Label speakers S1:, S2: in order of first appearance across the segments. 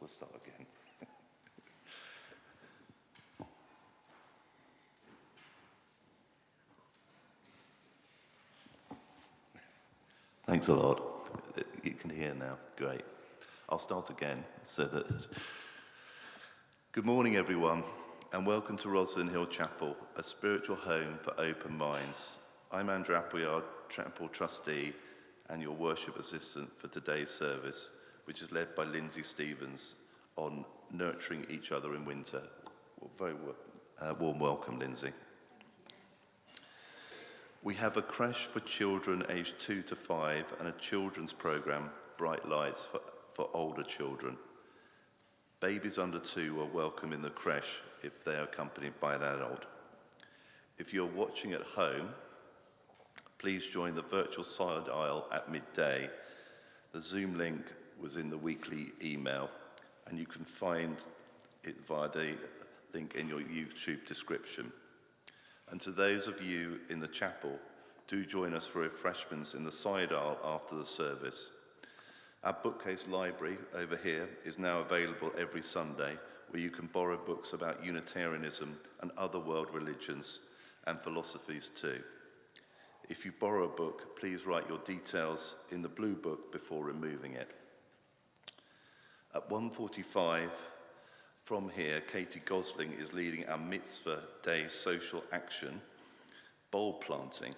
S1: We'll start again. Thanks a lot. You can hear now. Great. I'll start again so that... Good morning, everyone, and welcome to Rosslyn Hill Chapel, a spiritual home for open minds. I'm Andrew Appleyard, Chapel Trustee, and your worship assistant for today's service, which is led by Lindsay Stevens on nurturing each other in winter. Well, very warm welcome, Lindsay. We have a creche for children aged 2 to 5 and a children's programme, Bright Lights, for older children. Babies under 2 are welcome in the creche if they are accompanied by an adult. If you're watching at home, please join the virtual side aisle at midday. The Zoom link was in the weekly email, and you can find it via the link in your YouTube description. And to those of you in the chapel, do join us for refreshments in the side aisle after the service. Our bookcase library over here is now available every Sunday, where you can borrow books about Unitarianism and other world religions and philosophies too. If you borrow a book, please write your details in the blue book before removing it. At 1:45 from here, Katie Gosling is leading our Mitzvah Day social action, bulb planting.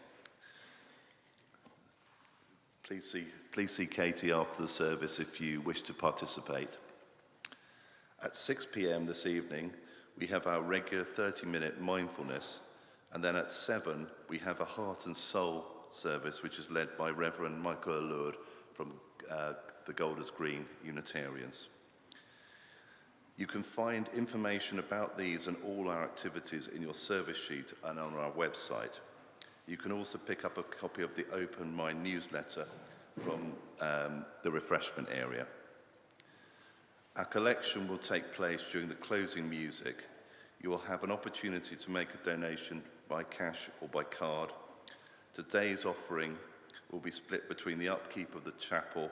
S1: Please see Katie after the service if you wish to participate. At 6 p.m. this evening, we have our regular 30-minute mindfulness. And then at 7, we have a Heart and Soul service, which is led by Reverend Michael Allure from the Golders Green Unitarians. You can find information about these and all our activities in your service sheet and on our website. You can also pick up a copy of the Open Mind newsletter from the refreshment area. Our collection will take place during the closing music. You will have an opportunity to make a donation by cash or by card. Today's offering will be split between the upkeep of the chapel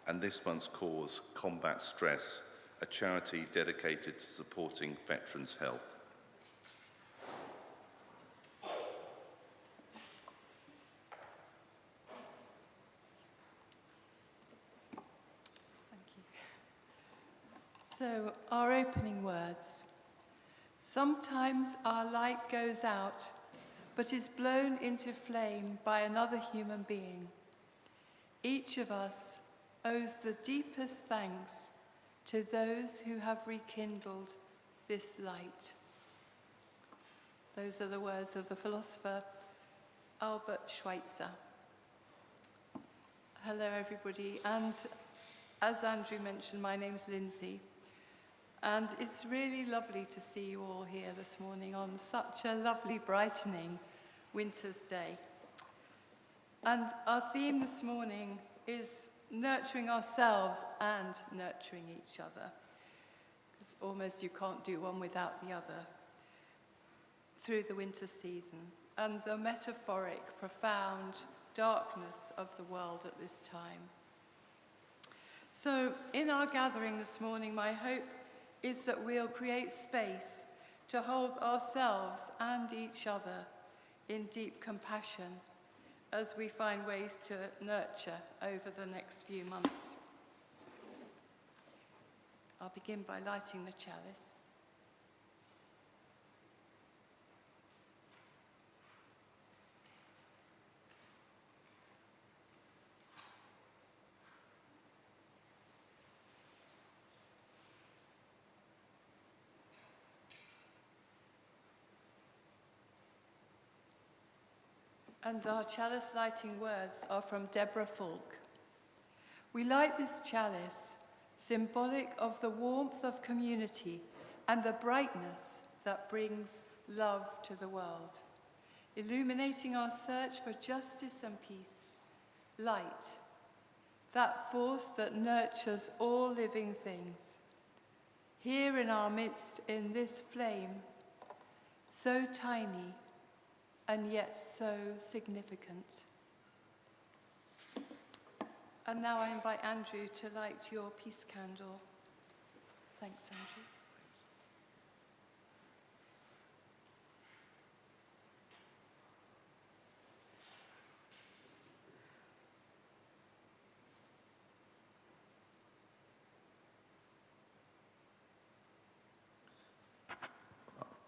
S1: and this month's cause, Combat Stress, a charity dedicated to supporting veterans' health.
S2: Thank you. So, our opening words. Sometimes our light goes out, but is blown into flame by another human being. Each of us owes the deepest thanks to those who have rekindled this light. Those are the words of the philosopher Albert Schweitzer. Hello, everybody, and as Andrew mentioned, my name's Lindsay. And it's really lovely to see you all here this morning on such a lovely, brightening winter's day. And our theme this morning is nurturing ourselves and nurturing each other. Because almost you can't do one without the other through the winter season and the metaphoric, profound darkness of the world at this time. So in our gathering this morning, my hope is that we'll create space to hold ourselves and each other in deep compassion as we find ways to nurture over the next few months. I'll begin by lighting the chalice. And our chalice lighting words are from Debra Faulk. We light this chalice, symbolic of the warmth of community and the brightness that brings love to the world, illuminating our search for justice and peace. Light, that force that nurtures all living things. Here in our midst, in this flame, so tiny, and yet so significant. And now I invite Andrew to light your peace candle. Thanks, Andrew.
S1: Thanks.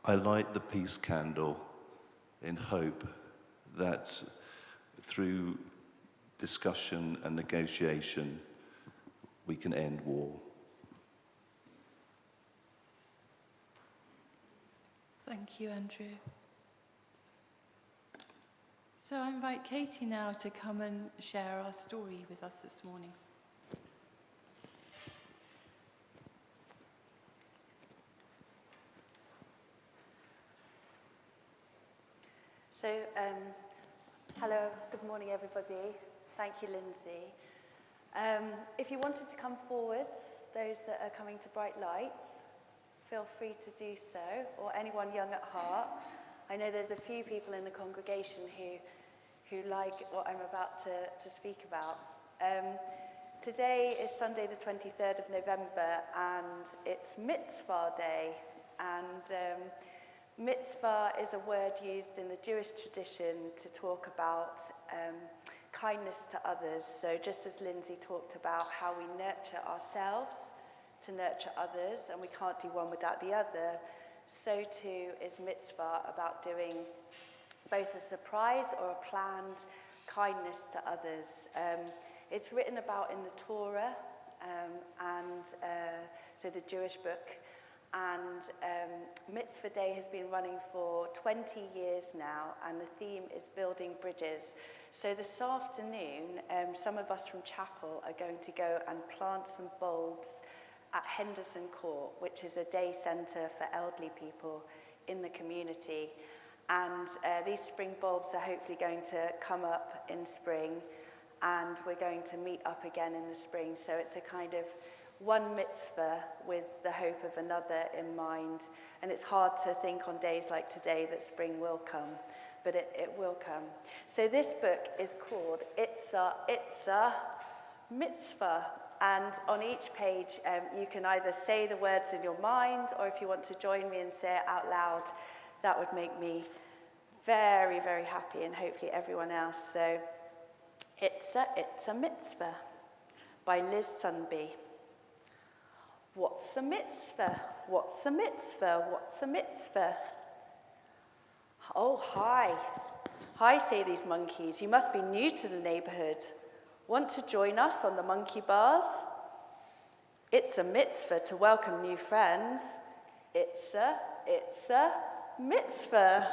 S1: I light the peace candle in hope that through discussion and negotiation we can end war.
S2: Thank you, Andrew. So I invite Katie now to come and share our story with us this morning.
S3: So, hello, good morning everybody. Thank you, Lindsay. If you wanted to come forwards, those that are coming to Bright Lights, feel free to do so, or anyone young at heart. I know there's a few people in the congregation who like what I'm about to speak about. Today is Sunday the 23rd of November, and it's Mitzvah Day, and mitzvah is a word used in the Jewish tradition to talk about kindness to others. So just as Lindsay talked about how we nurture ourselves to nurture others, and we can't do one without the other, so too is mitzvah about doing both a surprise or a planned kindness to others. It's written about in the Torah, so the Jewish book, and Mitzvah Day has been running for 20 years now, and the theme is building bridges. So this afternoon, some of us from Chapel are going to go and plant some bulbs at Henderson Court, which is a day centre for elderly people in the community. And these spring bulbs are hopefully going to come up in spring, and we're going to meet up again in the spring. So it's a kind of one mitzvah with the hope of another in mind. And it's hard to think on days like today that spring will come, but it will come. So this book is called It's a Mitzvah. And on each page, you can either say the words in your mind, or if you want to join me and say it out loud, that would make me very, very happy, and hopefully everyone else. So It's a Mitzvah by Liz Sunby. What's a mitzvah? What's a mitzvah? What's a mitzvah? Oh, hi. Hi, say these monkeys. You must be new to the neighborhood. Want to join us on the monkey bars? It's a mitzvah to welcome new friends. It's a mitzvah.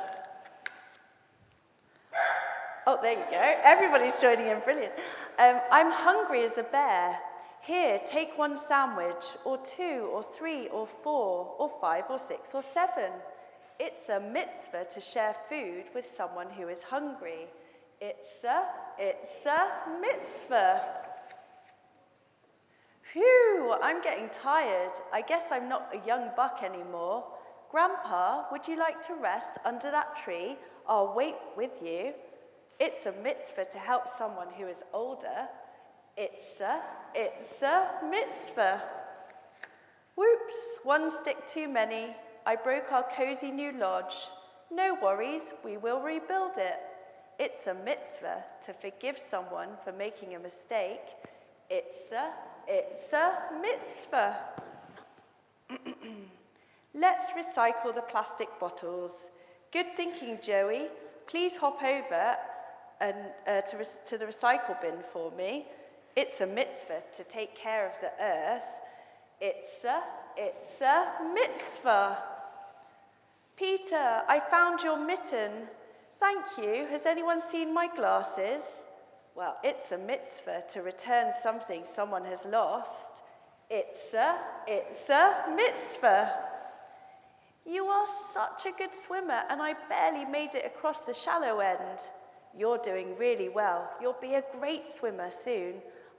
S3: Oh, there you go. Everybody's joining in. Brilliant. I'm hungry as a bear. Here, take one sandwich, or two, or three, or four, or five, or six, or seven. It's a mitzvah to share food with someone who is hungry. It's a mitzvah. Phew, I'm getting tired. I guess I'm not a young buck anymore. Grandpa, would you like to rest under that tree? I'll wait with you. It's a mitzvah to help someone who is older. It's a mitzvah. Whoops, one stick too many. I broke our cozy new lodge. No worries, we will rebuild it. It's a mitzvah to forgive someone for making a mistake. It's a mitzvah. Let's recycle the plastic bottles. Good thinking, Joey. Please hop over and to the recycle bin for me. It's a mitzvah to take care of the earth. It's a mitzvah. Peter, I found your mitten. Thank you. Has anyone seen my glasses? Well, it's a mitzvah to return something someone has lost. It's a mitzvah. You are such a good swimmer, and I barely made it across the shallow end. You're doing really well. You'll be a great swimmer soon.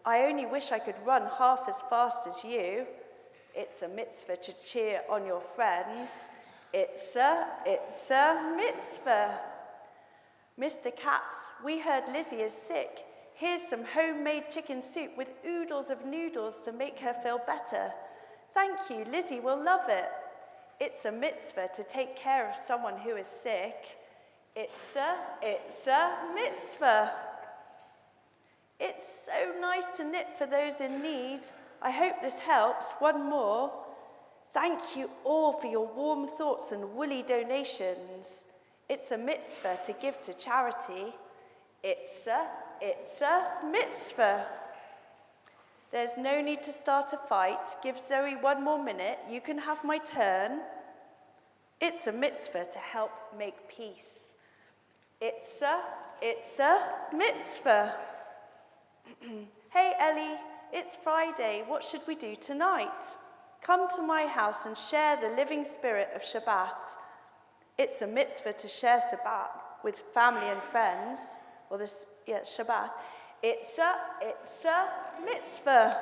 S3: I only wish I could run half as fast as you. It's a mitzvah to cheer on your friends. It's a mitzvah. Mr. Katz, we heard Lizzie is sick. Here's some homemade chicken soup with oodles of noodles to make her feel better. Thank you, Lizzie will love it. It's a mitzvah to take care of someone who is sick. It's a mitzvah. It's so nice to knit for those in need. I hope this helps. One more. Thank you all for your warm thoughts and woolly donations. It's a mitzvah to give to charity. It's a mitzvah. There's no need to start a fight. Give Zoe 1 more minute. You can have my turn. It's a mitzvah to help make peace. It's a mitzvah. Hey Ellie, it's Friday. What should we do tonight? Come to my house and share the living spirit of Shabbat. It's a mitzvah to share Shabbat with family and friends. Or Shabbat. It's a mitzvah.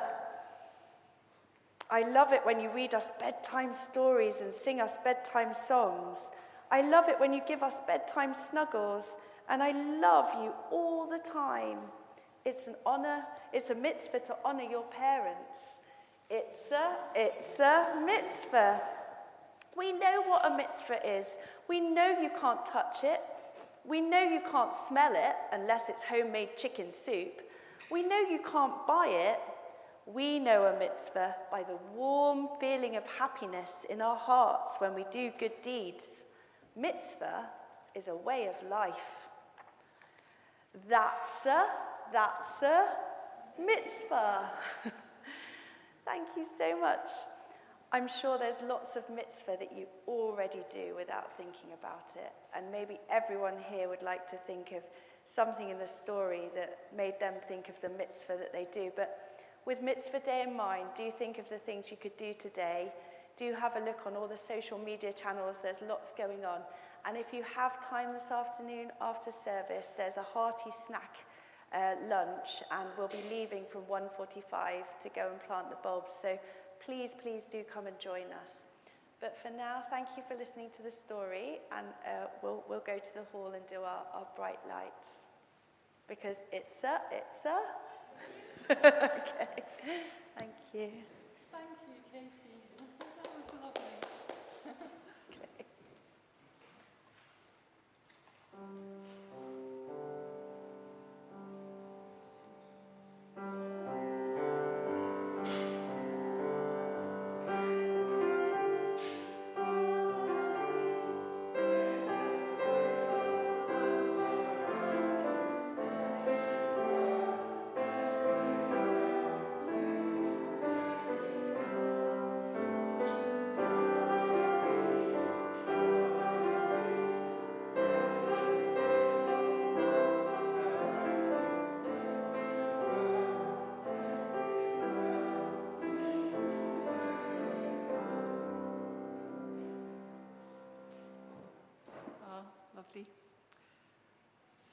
S3: I love it when you read us bedtime stories and sing us bedtime songs. I love it when you give us bedtime snuggles. And I love you all the time. It's a mitzvah to honor your parents. It's a mitzvah. We know what a mitzvah is. We know you can't touch it. We know you can't smell it unless it's homemade chicken soup. We know you can't buy it. We know a mitzvah by the warm feeling of happiness in our hearts when we do good deeds. Mitzvah is a way of life. That's a mitzvah. Thank you so much. I'm sure there's lots of mitzvah that you already do without thinking about it. And maybe everyone here would like to think of something in the story that made them think of the mitzvah that they do. But with Mitzvah Day in mind, do think of the things you could do today. Do have a look on all the social media channels. There's lots going on. And if you have time this afternoon after service, there's a hearty snack lunch, and we'll be leaving from 1:45 to go and plant the bulbs. So please do come and join us. But for now, thank you for listening to the story, and we'll go to the hall and do our bright lights. Because it's a... Okay, thank you.
S2: Thank you, Katie. That was lovely.
S3: Okay.
S2: Lovely.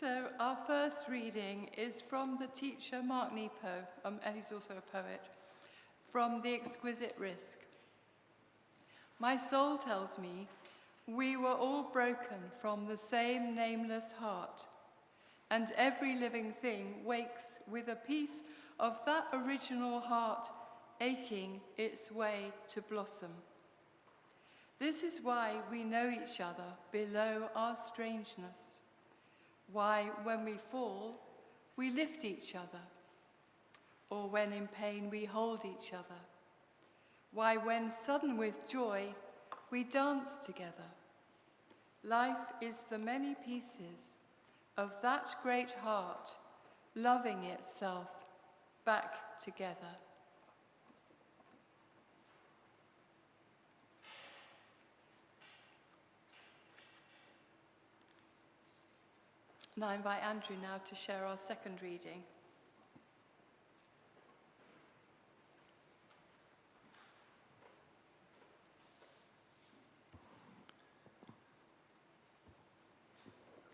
S2: So our first reading is from the teacher Mark Nepo, and he's also a poet, from The Exquisite Risk. My soul tells me we were all broken from the same nameless heart, and every living thing wakes with a piece of that original heart aching its way to blossom. This is why we know each other below our strangeness, why when we fall, we lift each other, or when in pain we hold each other, why when sudden with joy we dance together. Life is the many pieces of that great heart loving itself back together. And I invite Andrew now to share our second reading.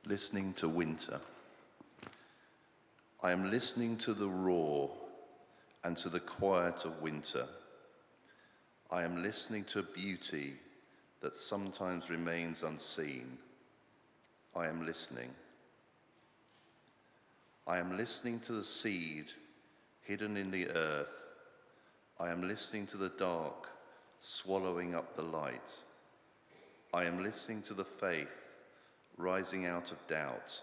S1: Listening to winter. I am listening to the roar and to the quiet of winter. I am listening to beauty that sometimes remains unseen. I am listening. I am listening to the seed hidden in the earth. I am listening to the dark swallowing up the light. I am listening to the faith rising out of doubt.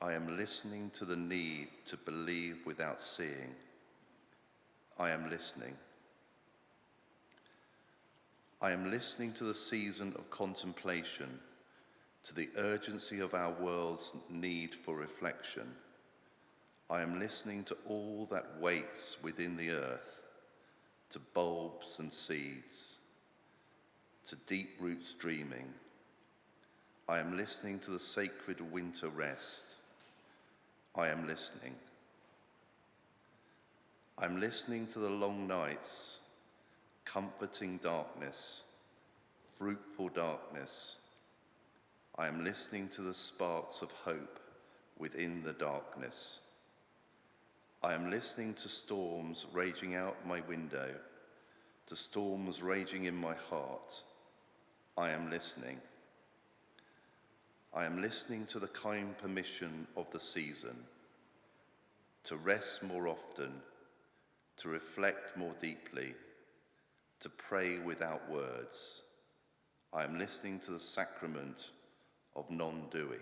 S1: I am listening to the need to believe without seeing. I am listening. I am listening to the season of contemplation, to the urgency of our world's need for reflection. I am listening to all that waits within the earth, to bulbs and seeds, to deep roots dreaming. I am listening to the sacred winter rest. I am listening. I'm listening to the long nights, comforting darkness, fruitful darkness. I am listening to the sparks of hope within the darkness. I am listening to storms raging out my window, to storms raging in my heart. I am listening. I am listening to the kind permission of the season, to rest more often, to reflect more deeply, to pray without words. I am listening to the sacrament of non-doing.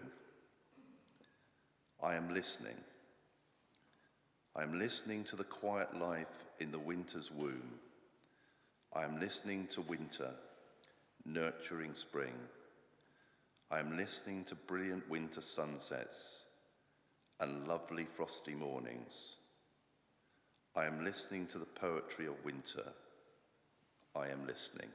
S1: I am listening. I am listening to the quiet life in the winter's womb. I am listening to winter, nurturing spring. I am listening to brilliant winter sunsets and lovely frosty mornings. I am listening to the poetry of winter. I am listening.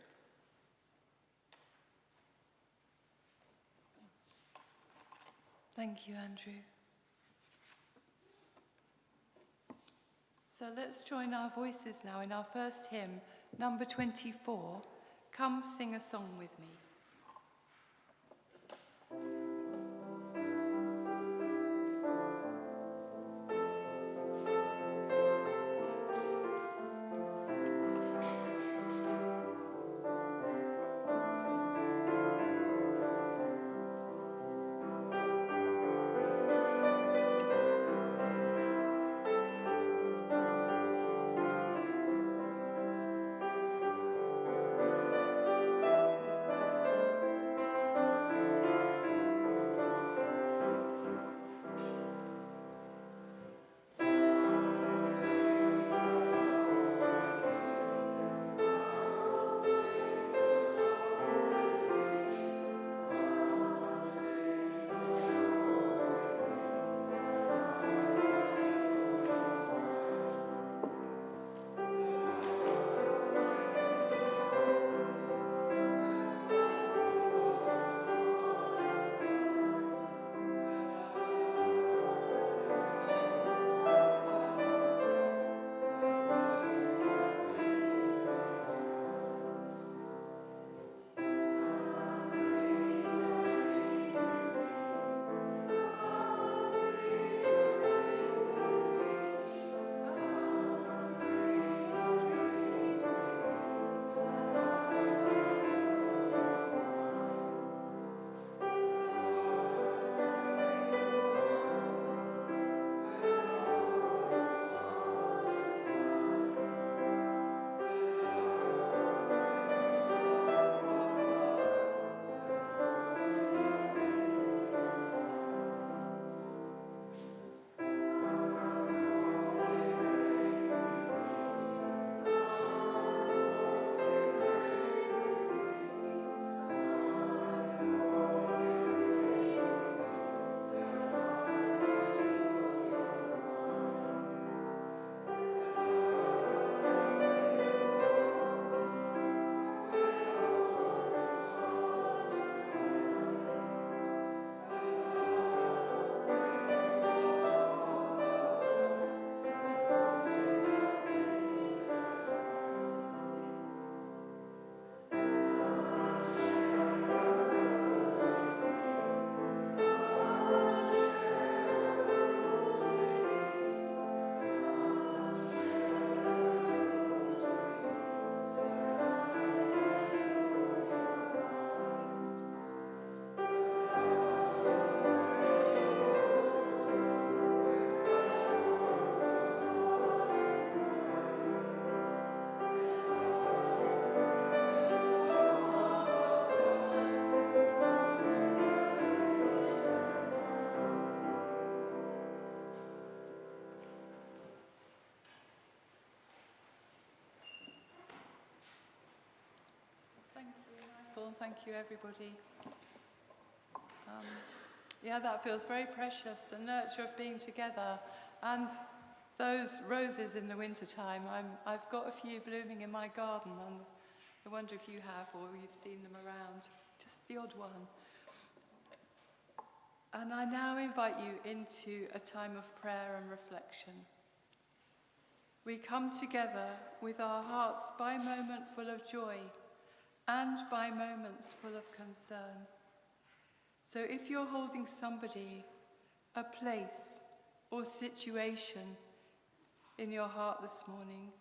S2: Thank you, Andrew. So let's join our voices now in our first hymn, number 24, Come Sing a Song With Me. Michael. Thank you, everybody. Yeah, that feels very precious, the nurture of being together. And those roses in the wintertime, I've got a few blooming in my garden, and I wonder if you have or you've seen them around, just the odd one. And I now invite you into a time of prayer and reflection. We come together with our hearts by moment full of joy and by moments full of concern. So if you're holding somebody, a place or situation in your heart this morning,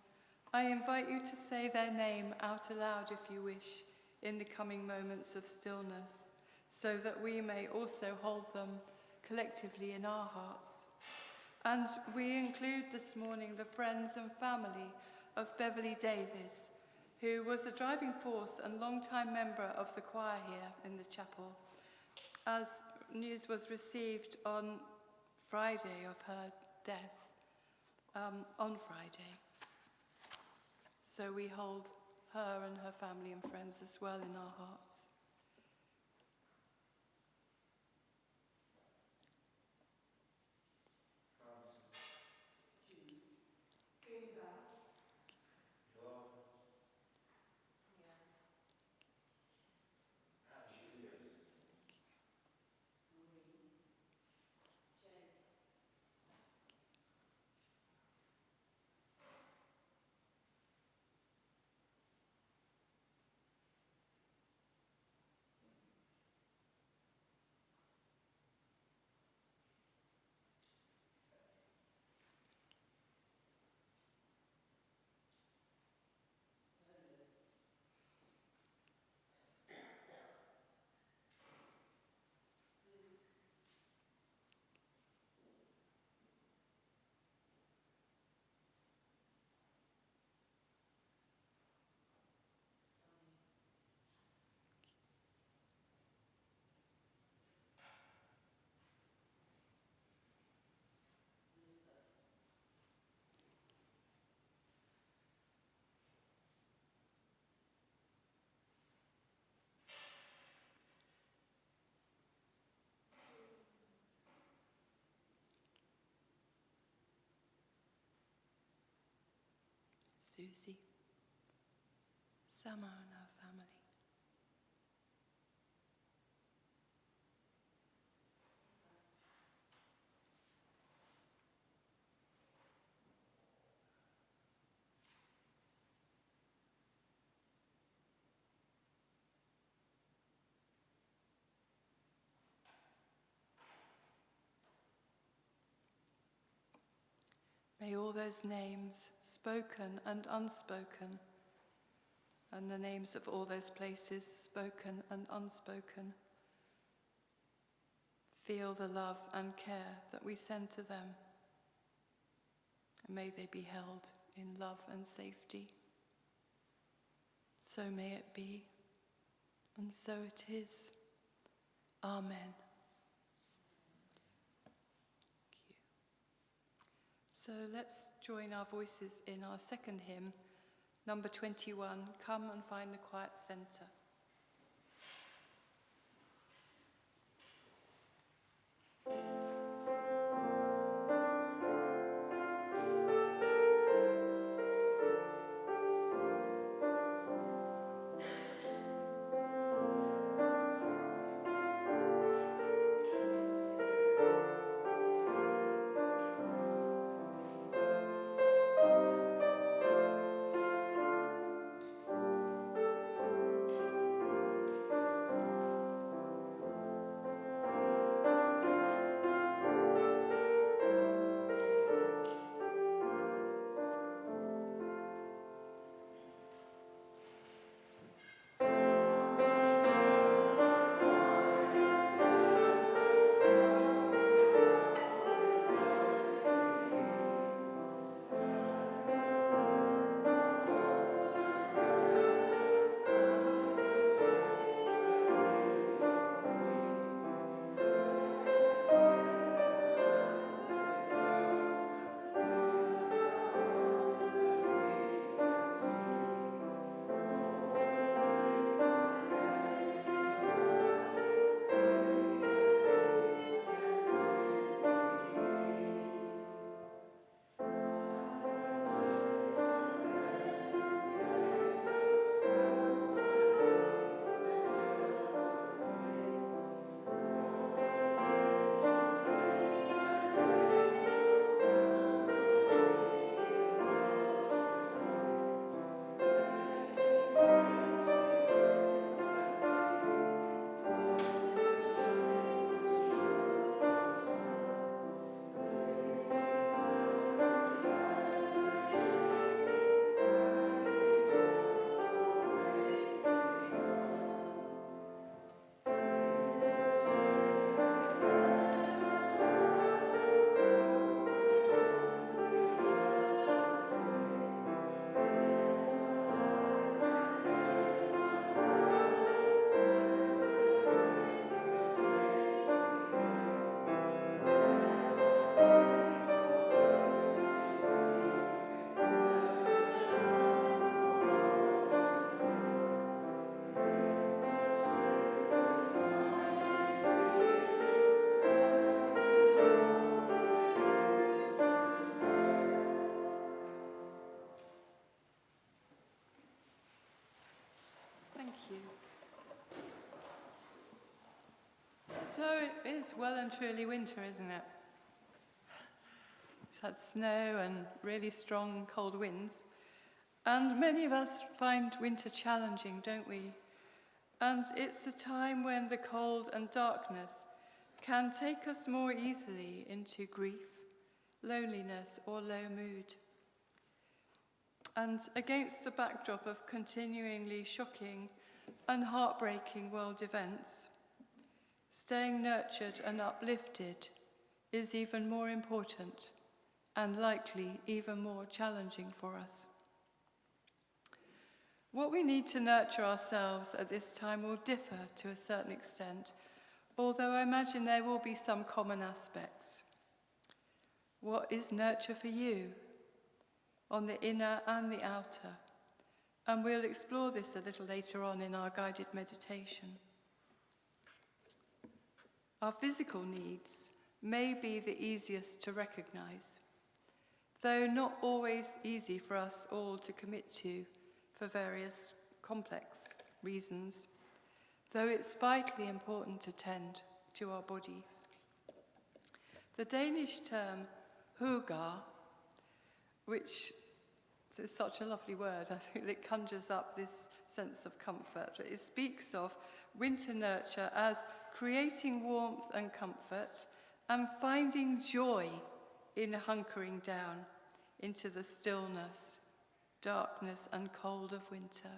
S2: I invite you to say their name out aloud if you wish in the coming moments of stillness, so that we may also hold them collectively in our hearts. And we include this morning the friends and family of Beverly Davis, who was a driving force and long-time member of the choir here in the chapel, as news was received on Friday of her death, on Friday. So we hold her and her family and friends as well in our hearts. Susie, Sama and her family. May all those names, spoken and unspoken, and the names of all those places, spoken and unspoken, feel the love and care that we send to them. And may they be held in love and safety. So may it be, and so it is. Amen. So let's join our voices in our second hymn, number 21, Come and Find the Quiet Centre. you. So it is well and truly winter, isn't it? It's had snow and really strong cold winds. And many of us find winter challenging, don't we? And it's a time when the cold and darkness can take us more easily into grief, loneliness, or low mood. And against the backdrop of continuingly shocking and heartbreaking world events, staying nurtured and uplifted is even more important and likely even more challenging for us. What we need to nurture ourselves at this time will differ to a certain extent, although I imagine there will be some common aspects. What is nurture for you, on the inner and the outer? And we'll explore this a little later on in our guided meditation. Our physical needs may be the easiest to recognize, though not always easy for us all to commit to for various complex reasons, though it's vitally important to tend to our body. The Danish term hugar, which is such a lovely word, I think it conjures up this sense of comfort. It speaks of winter nurture as creating warmth and comfort and finding joy in hunkering down into the stillness, darkness and cold of winter.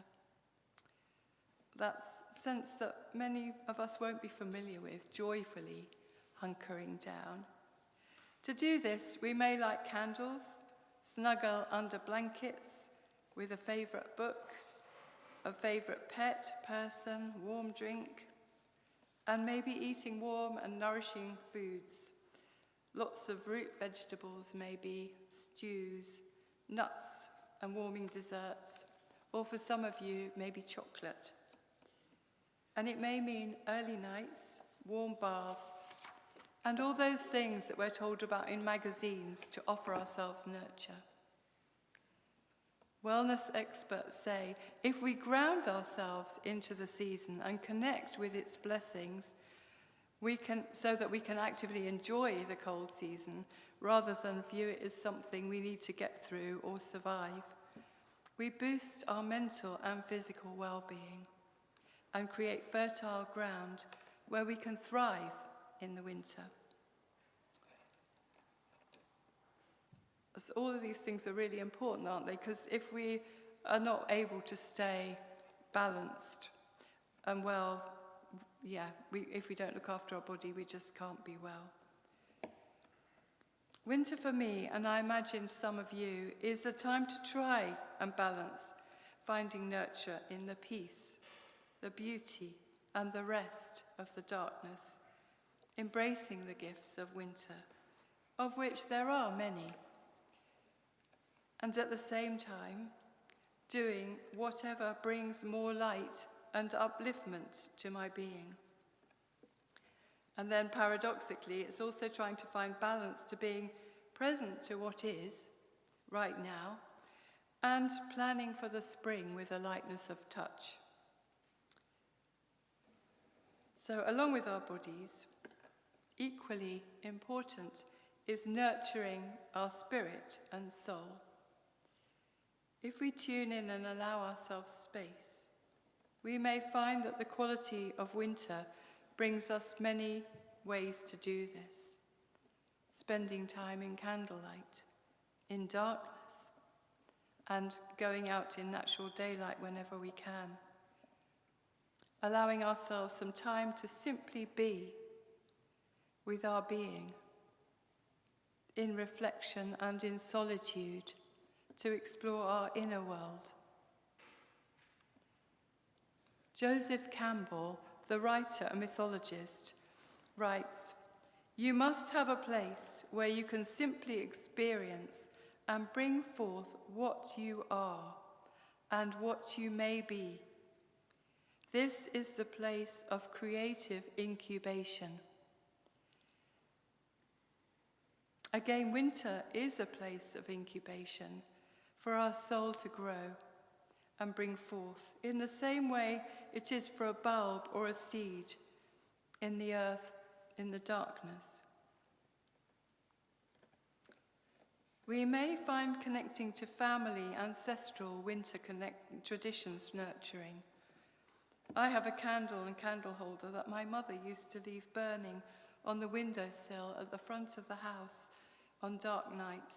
S2: That sense that many of us won't be familiar with, joyfully hunkering down. To do this, we may light candles, snuggle under blankets with a favourite book, a favourite pet, person, warm drink, and maybe eating warm and nourishing foods. Lots of root vegetables, maybe stews, nuts and warming desserts, or for some of you, maybe chocolate. And it may mean early nights, warm baths, and all those things that we're told about in magazines to offer ourselves nurture. Wellness experts say if we ground ourselves into the season and connect with its blessings, so that we can actively enjoy the cold season rather than view it as something we need to get through or survive, we boost our mental and physical well-being and create fertile ground where we can thrive in the winter. So all of these things are really important, aren't they? Because if we are not able to stay balanced and well, if we don't look after our body, we just can't be well. Winter for me, and I imagine some of you, is a time to try and balance finding nurture in the peace, the beauty, and the rest of the darkness, embracing the gifts of winter, of which there are many, and at the same time, doing whatever brings more light and upliftment to my being. And then paradoxically, it's also trying to find balance to being present to what is right now and planning for the spring with a lightness of touch. So along with our bodies, equally important is nurturing our spirit and soul. If we tune in and allow ourselves space, we may find that the quality of winter brings us many ways to do this. Spending time in candlelight, in darkness, and going out in natural daylight whenever we can. Allowing ourselves some time to simply be with our being, in reflection and in solitude, to explore our inner world. Joseph Campbell, the writer and mythologist, writes, "You must have a place where you can simply experience and bring forth what you are and what you may be. This is the place of creative incubation." Again, winter is a place of incubation for our soul to grow and bring forth, in the same way it is for a bulb or a seed in the earth, in the darkness. We may find connecting to family, ancestral, winter traditions nurturing. I have a candle and candle holder that my mother used to leave burning on the windowsill at the front of the house on dark nights,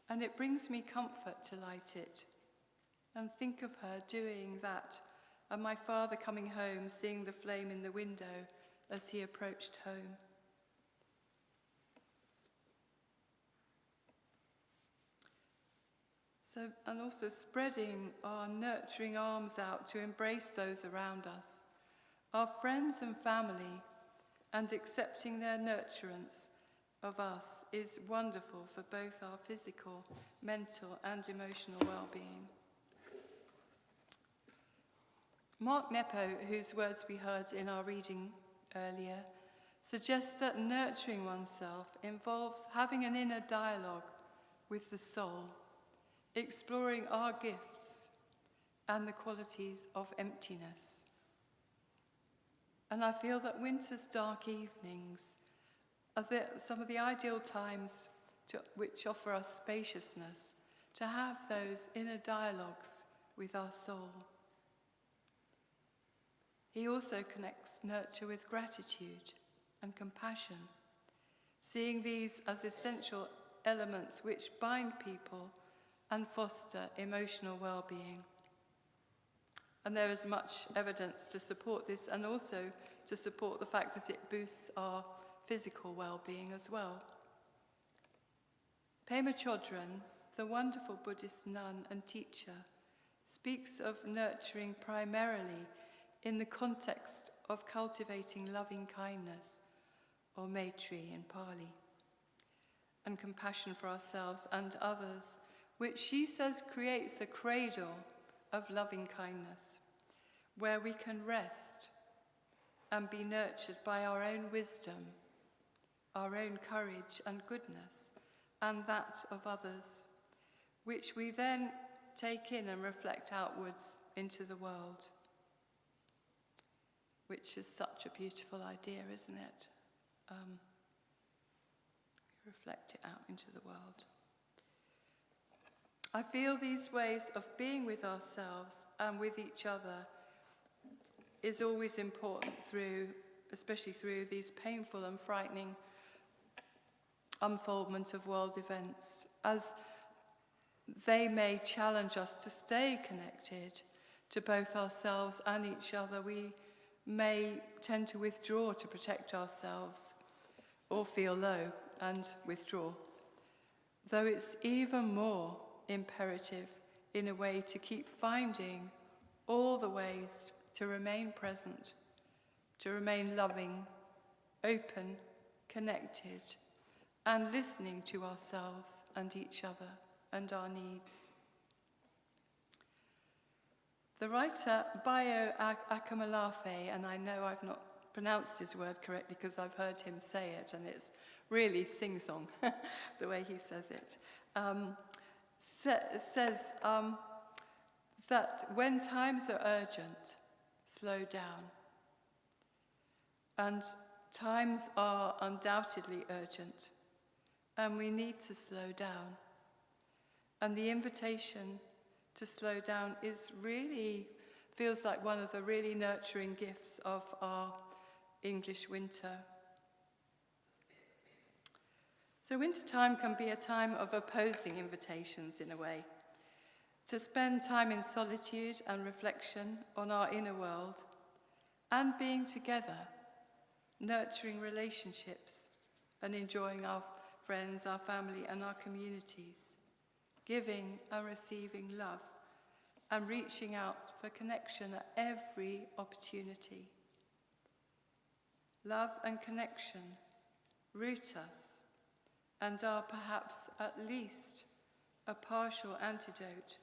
S2: and it brings me comfort to light it and think of her doing that, and my father coming home, seeing the flame in the window as he approached home. So, and also spreading our nurturing arms out to embrace those around us, our friends and family, and accepting their nurturance of us is wonderful for both our physical, mental, and emotional well-being. Mark Nepo, whose words we heard in our reading earlier, suggests that nurturing oneself involves having an inner dialogue with the soul, exploring our gifts and the qualities of emptiness. And I feel that winter's dark evenings are some of the ideal times which offer us spaciousness, to have those inner dialogues with our soul. He also connects nurture with gratitude and compassion, seeing these as essential elements which bind people and foster emotional well-being. And there is much evidence to support this, and also to support the fact that it boosts our physical well-being as well. Pema Chodron, the wonderful Buddhist nun and teacher, speaks of nurturing primarily in the context of cultivating loving kindness, or maitri in Pali, and compassion for ourselves and others, which she says creates a cradle of loving kindness, where we can rest and be nurtured by our own wisdom, our own courage and goodness, and that of others, which we then take in and reflect outwards into the world, which is such a beautiful idea, isn't it? Reflect it out into the world. I feel these ways of being with ourselves and with each other is always important especially through these painful and frightening unfoldment of world events, as they may challenge us to stay connected to both ourselves and each other. We may tend to withdraw to protect ourselves, or feel low and withdraw, though it's even more imperative in a way to keep finding all the ways to remain present, to remain loving, open, connected, and listening to ourselves and each other and our needs. The writer Bayo Akamalafe, and I know I've not pronounced his word correctly because I've heard him say it, and it's really sing-song, the way he says it, says that when times are urgent, slow down. And times are undoubtedly urgent, and we need to slow down. And the invitation to slow down feels like one of the really nurturing gifts of our English winter. So wintertime can be a time of opposing invitations in a way, to spend time in solitude and reflection on our inner world, and being together, nurturing relationships and enjoying our friends, our family, and our communities, giving and receiving love, and reaching out for connection at every opportunity. Love and connection root us and are perhaps at least a partial antidote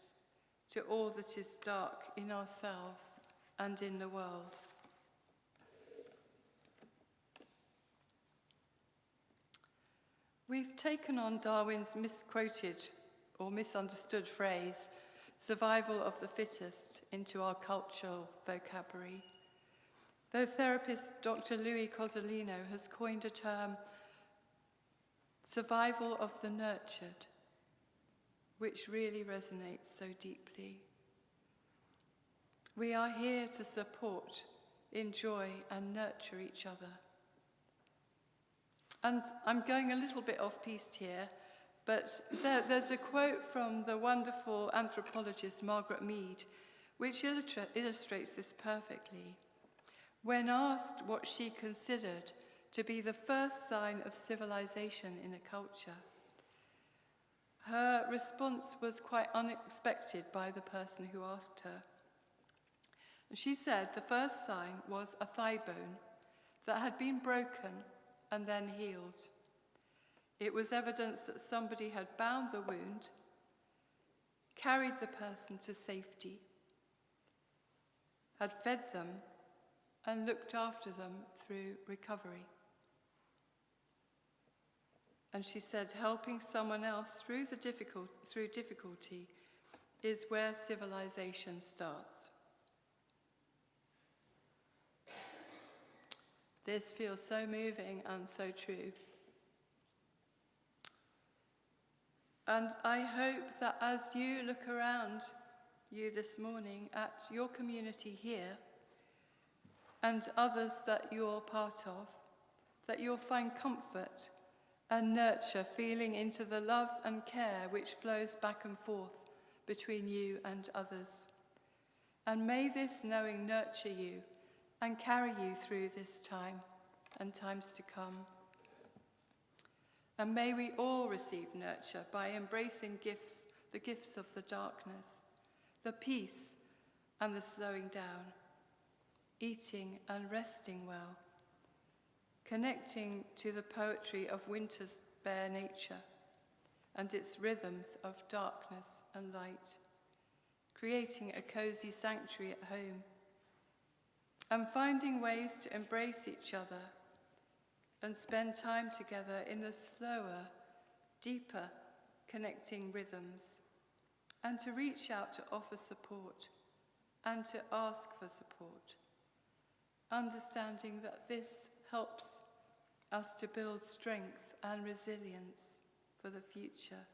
S2: to all that is dark in ourselves and in the world. We've taken on Darwin's misquoted or misunderstood phrase, survival of the fittest into our cultural vocabulary. Though therapist Dr. Louis Cozzolino has coined a term, survival of the nurtured, which really resonates so deeply. We are here to support, enjoy, and nurture each other. And I'm going a little bit off-piste here, but there's a quote from the wonderful anthropologist Margaret Mead, which illustrates this perfectly. When asked what she considered to be the first sign of civilization in a culture, her response was quite unexpected by the person who asked her. She said the first sign was a thigh bone that had been broken and then healed. It was evidence that somebody had bound the wound, carried the person to safety, had fed them, and looked after them through recovery. And she said, helping someone else through difficulty is where civilization starts. This feels so moving and so true. And I hope that as you look around you this morning at your community here and others that you're part of, that you'll find comfort and nurture feeling into the love and care which flows back and forth between you and others. And may this knowing nurture you and carry you through this time and times to come. And may we all receive nurture by embracing the gifts of the darkness, the peace and the slowing down, eating and resting well, connecting to the poetry of winter's bare nature and its rhythms of darkness and light, creating a cozy sanctuary at home, and finding ways to embrace each other and spend time together in the slower, deeper connecting rhythms, and to reach out to offer support and to ask for support, understanding that this helps us to build strength and resilience for the future,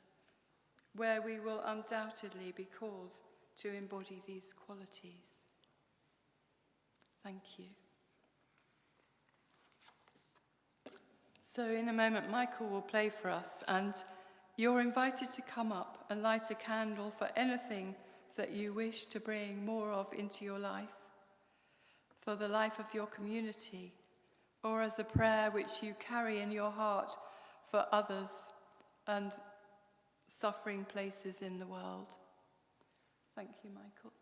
S2: where we will undoubtedly be called to embody these qualities. Thank you. So in a moment, Michael will play for us, and you're invited to come up and light a candle for anything that you wish to bring more of into your life, for the life of your community, or as a prayer which you carry in your heart for others and suffering places in the world. Thank you, Michael.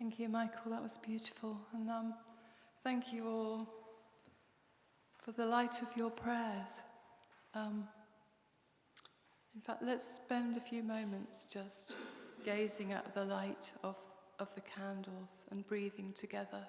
S2: Thank you, Michael. That was beautiful. And thank you all for the light of your prayers. In fact, let's spend a few moments just gazing at the light of the candles and breathing together.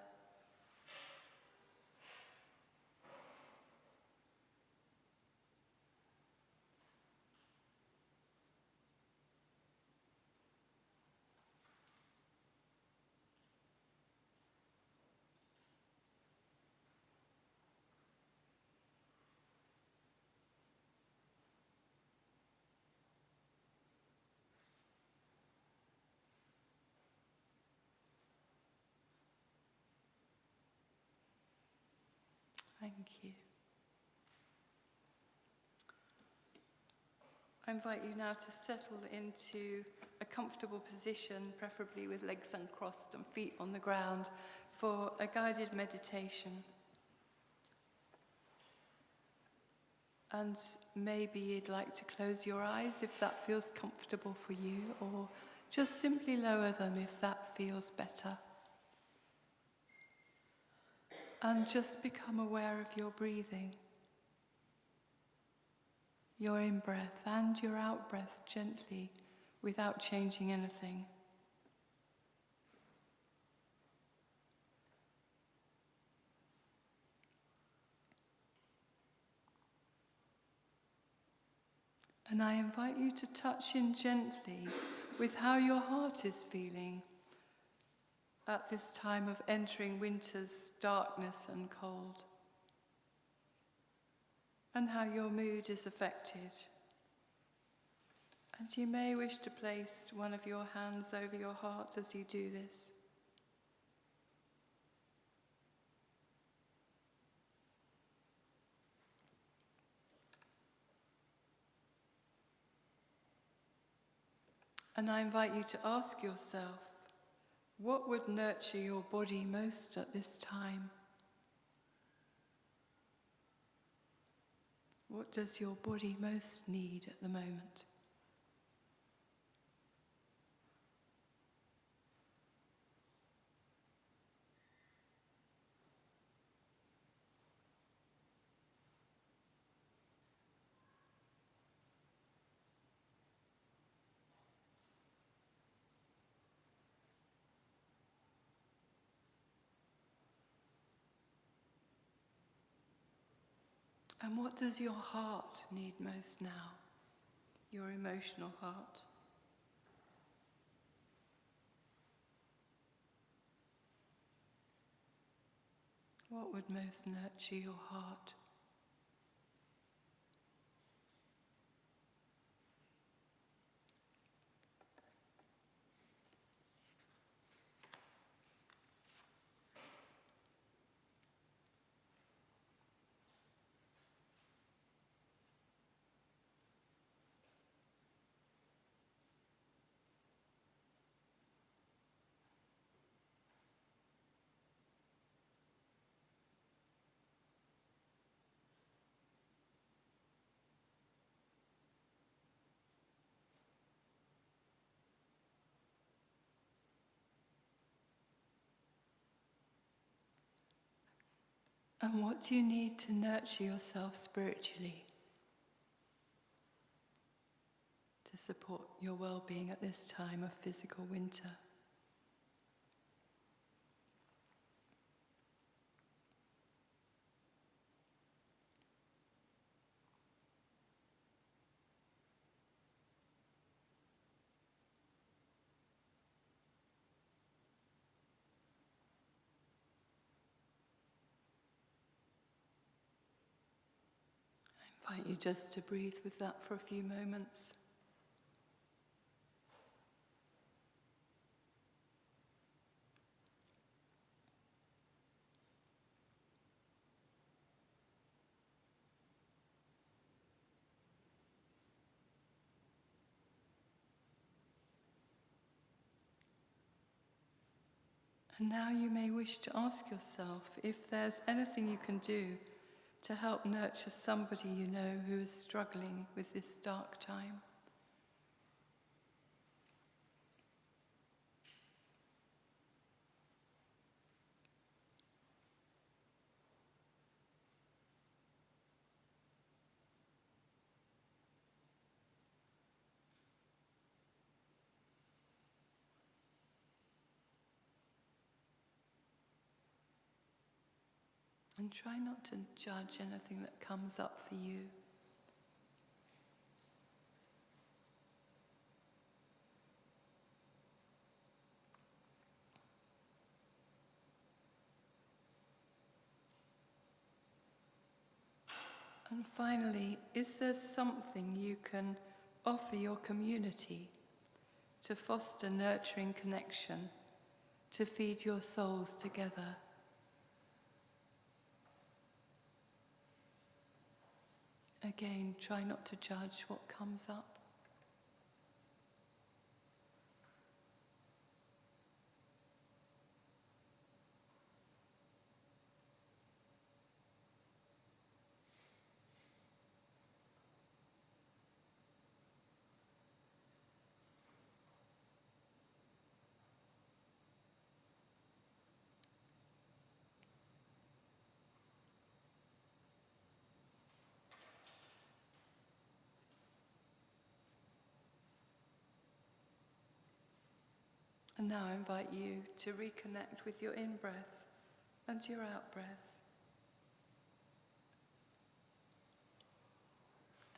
S2: Thank you. I invite you now to settle into a comfortable position, preferably with legs uncrossed and feet on the ground, for a guided meditation. And maybe you'd like to close your eyes if that feels comfortable for you, or just simply lower them if that feels better. And just become aware of your breathing, your in-breath and your out-breath gently, without changing anything. And I invite you to touch in gently with how your heart is feeling at this time of entering winter's darkness and cold, and how your mood is affected. And you may wish to place one of your hands over your heart as you do this. And I invite you to ask yourself, what would nurture your body most at this time? What does your body most need at the moment? And what does your heart need most now? Your emotional heart. What would most nurture your heart? And what do you need to nurture yourself spiritually to support your well-being at this time of physical winter? I invite you just to breathe with that for a few moments. And now you may wish to ask yourself if there's anything you can do to help nurture somebody you know who is struggling with this dark time. And try not to judge anything that comes up for you. And finally, is there something you can offer your community to foster nurturing connection, to feed your souls together? Again, try not to judge what comes up. And now I invite you to reconnect with your in-breath and your out-breath.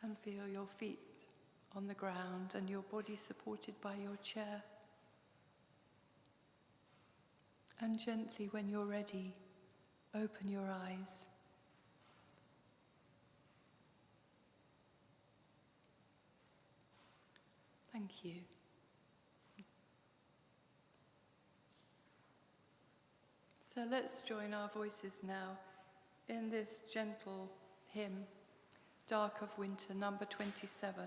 S2: And feel your feet on the ground and your body supported by your chair. And gently, when you're ready, open your eyes. Thank you. So let's join our voices now in this gentle hymn, Dark of Winter, number 27.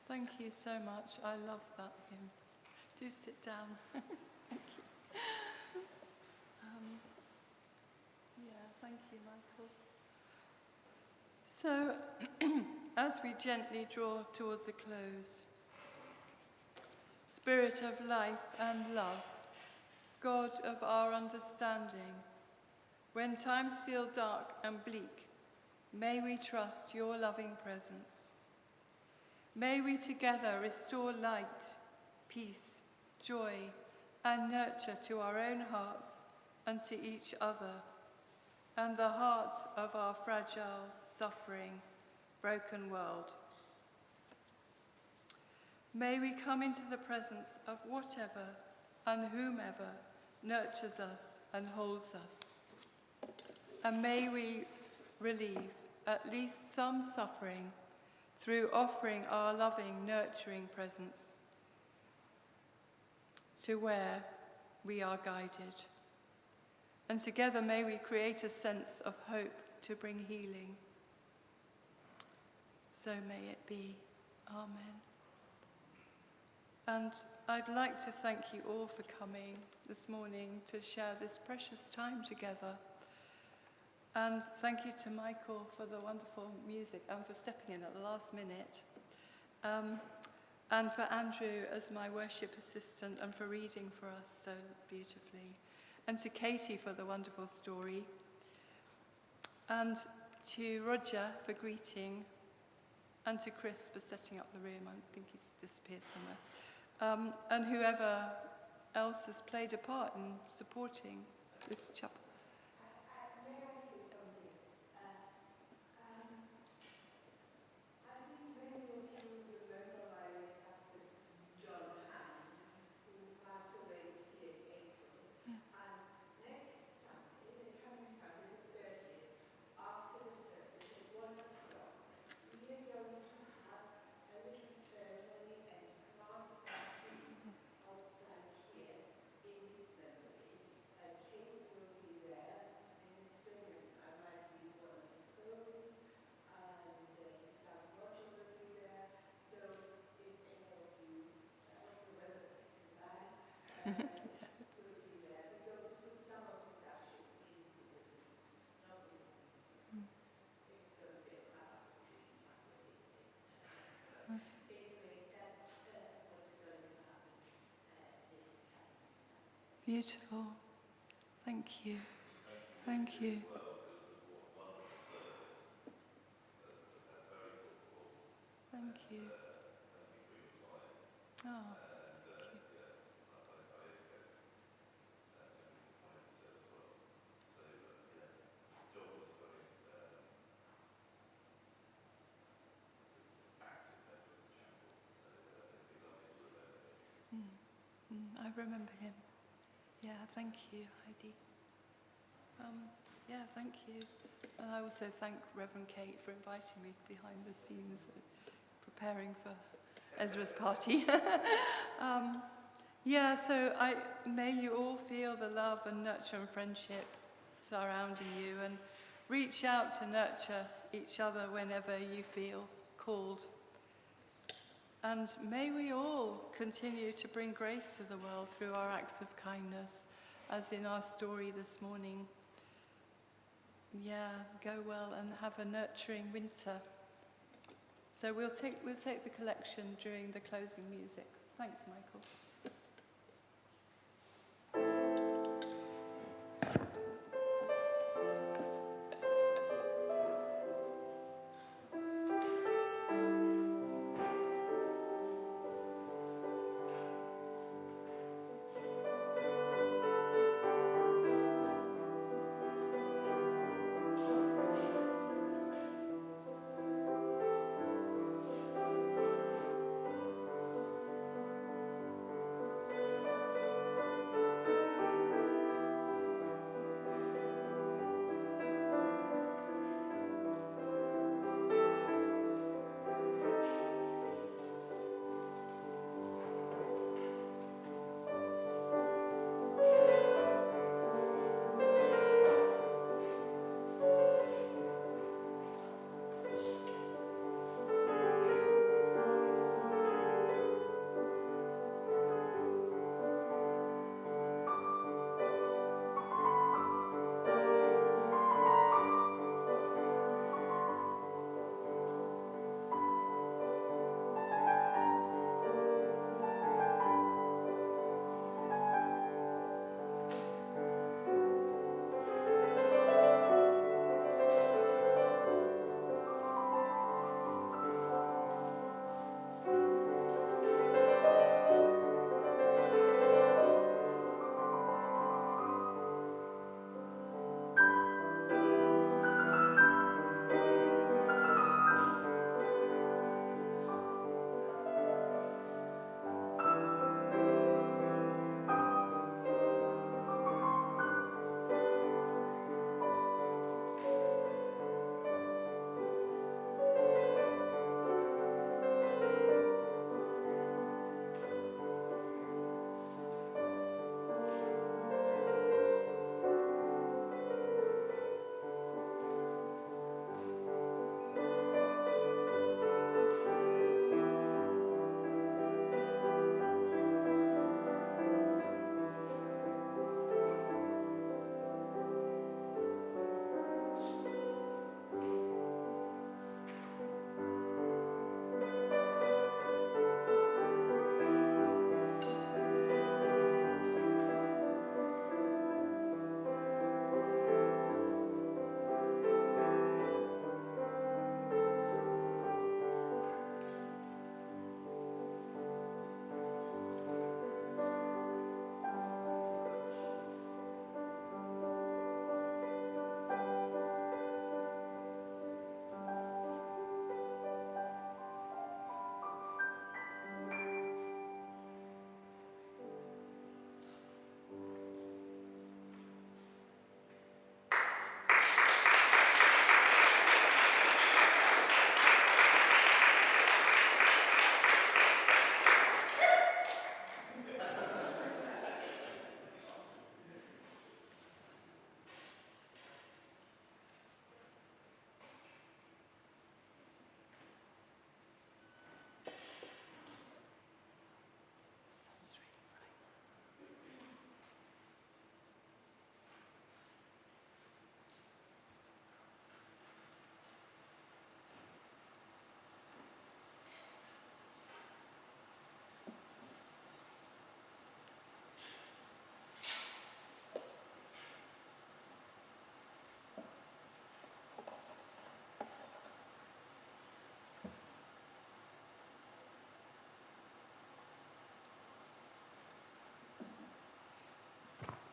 S2: Thank you so much. I love that hymn. Do sit down. Thank you. Thank you, Michael. So, as we gently draw towards a close, Spirit of life and love, God of our understanding, when times feel dark and bleak, may we trust your loving presence. May we together restore light, peace, joy, and nurture to our own hearts and to each other, and the heart of our fragile, suffering, broken world. May we come into the presence of whatever and whomever nurtures us and holds us. And may we relieve at least some suffering through offering our loving, nurturing presence to where we are guided. And together may we create a sense of hope to bring healing. So may it be. Amen. And I'd like to thank you all for coming this morning to share this precious time together. And thank you to Michael for the wonderful music and for stepping in at the last minute. And for Andrew as my worship assistant and for reading for us so beautifully. And to Katie for the wonderful story. And to Roger for greeting. And to Chris for setting up the room. I think he's disappeared somewhere. And whoever else has played a part in supporting this chapel.
S4: May I say something? I think many of you remember my late husband, John Hines, who passed away this year in April.
S2: Yeah.
S4: And next Sunday, the coming Sunday, the 30th, after the service at 1 o'clock, we are going to have a little ceremony and plant a tree outside here in his memory. Kate will be there in the spring, and I might be one of his poems, and his son Roger will be there. So if any of you, I don't know whether to buy, will be there. We're going to put some of his ashes into the roots, not in the roots. It's going to be a part of the tree. Anyway, that's what's going to happen this coming Sunday.
S2: Beautiful. Thank you. Thank you. Thank you. Oh, thank you. I remember him. Yeah, thank you, Heidi. Yeah, thank you. And I also thank Reverend Kate for inviting me behind the scenes, preparing for Ezra's party. So may you all feel the love and nurture and friendship surrounding you, and reach out to nurture each other whenever you feel called. And may we all continue to bring grace to the world through our acts of kindness, as in our story this morning. Yeah, go well and have a nurturing winter. So we'll take the collection during the closing music. Thanks, Michael.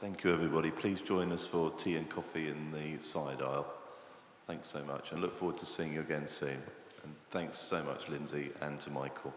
S1: Thank you, everybody. Please join us for tea and coffee in the side aisle. Thanks so much, and look forward to seeing you again soon. And thanks so much, Lindsay, and to Michael.